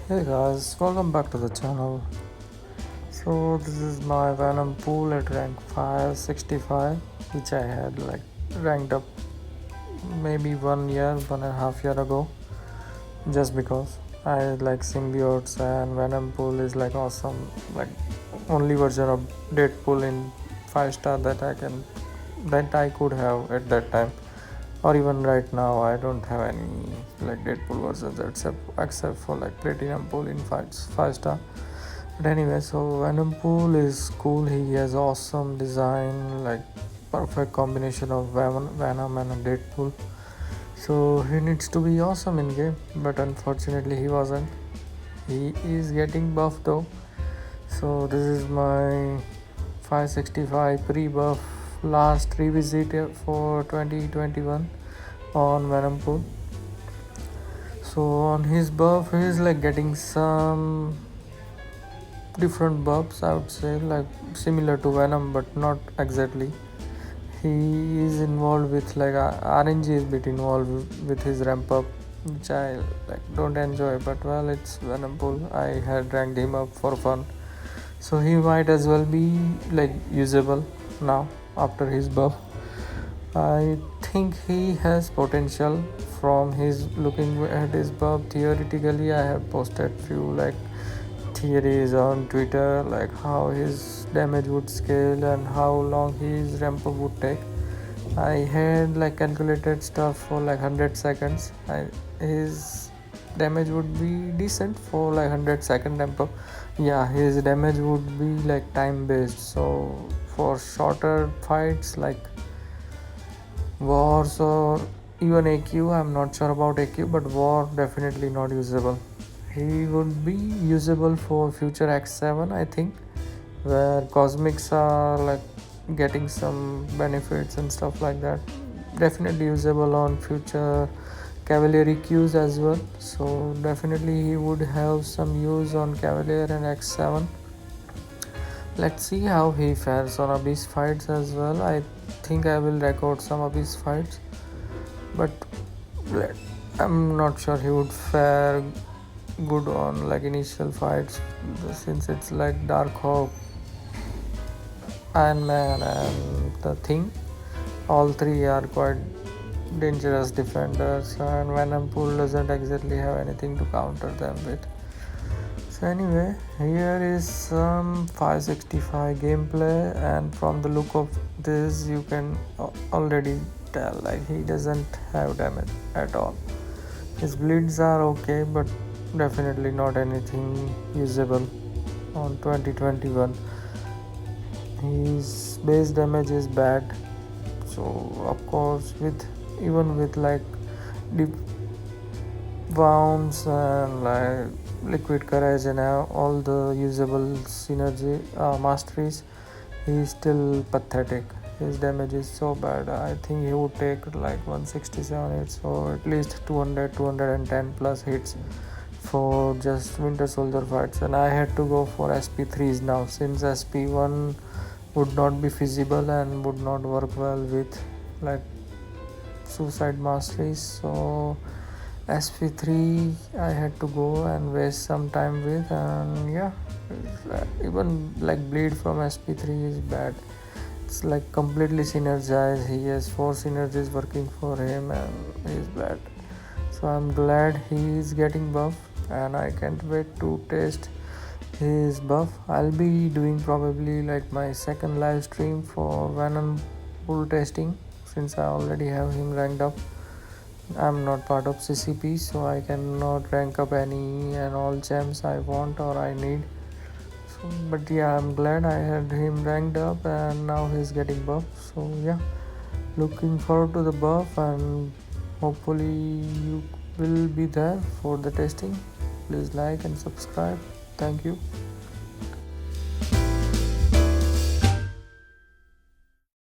Hey guys, welcome back to the channel. So this is my Venom pool at rank 565, which I had ranked up maybe 1 year, 1.5 year ago, just because I like symbiotes and Venom pool is like awesome, like only version of Deadpool in 5 star that I could have at that time. Or even right now, I don't have any like Deadpool versions except for like Platinum Pool in 5 star. But anyway, so Venom Pool is cool. He has awesome design, like perfect combination of Venom and a Deadpool. So he needs to be awesome in game, but unfortunately he wasn't. He is getting buff though. So this is my 565 pre-buff last revisit for 2021 on Venom Pool. So on his buff, he's like getting some different buffs, I would say, like similar to Venom, but not exactly. He is involved with like RNG is bit involved with his ramp up, which I like don't enjoy. But well, it's Venom Pool. I had ranked him up for fun, so he might as well be like usable now after his buff. I think he has potential from his looking at his buff. Theoretically, I have posted few like theories on Twitter, like how his damage would scale and how long his ramp up would take. I had like calculated stuff for like 100 seconds. His damage would be decent for like 100-second ramp up. Yeah, his damage would be like time based. So for shorter fights like wars or even AQ, I'm not sure about AQ, but war definitely not usable. He would be usable for future X7, I think, where cosmics are like getting some benefits and stuff like that. Definitely usable on future cavalry queues as well. So definitely he would have some use on Cavalier and X7. Let's see how he fares on Abyss fights as well. I think I will record some Abyss fights, but I'm not sure he would fare good on like initial fights, since it's like Darkhawk, Iron Man, and the Thing. All three are quite dangerous defenders, and Venom Pool doesn't exactly have anything to counter them with. So anyway, here is some 565 gameplay, and from the look of this you can already tell like he doesn't have damage at all. His bleeds are okay, but definitely not anything usable on 2021. His base damage is bad, so of course with like deep wounds and like liquid courage and all the usable synergy masteries, he is still pathetic. His damage is so bad. I think he would take like 167 hits, so at least 200 210 plus hits for just Winter Soldier fights. And I had to go for SP3s now, since SP1 would not be feasible and would not work well with like suicide masteries. So SP3 I had to go and waste some time with, and yeah, even like bleed from SP3 is bad. It's like completely synergized. He has 4 synergies working for him and he's bad. So I'm glad he is getting buff, and I can't wait to test his buff. I'll be doing probably like my second live stream for Venom Pool testing, since I already have him ranked up. I'm not part of CCP, so I cannot rank up any and all gems I want or I need. So, but yeah, I'm glad I had him ranked up and now he's getting buff. So yeah, looking forward to the buff, and hopefully you will be there for the testing. Please like and subscribe. Thank you.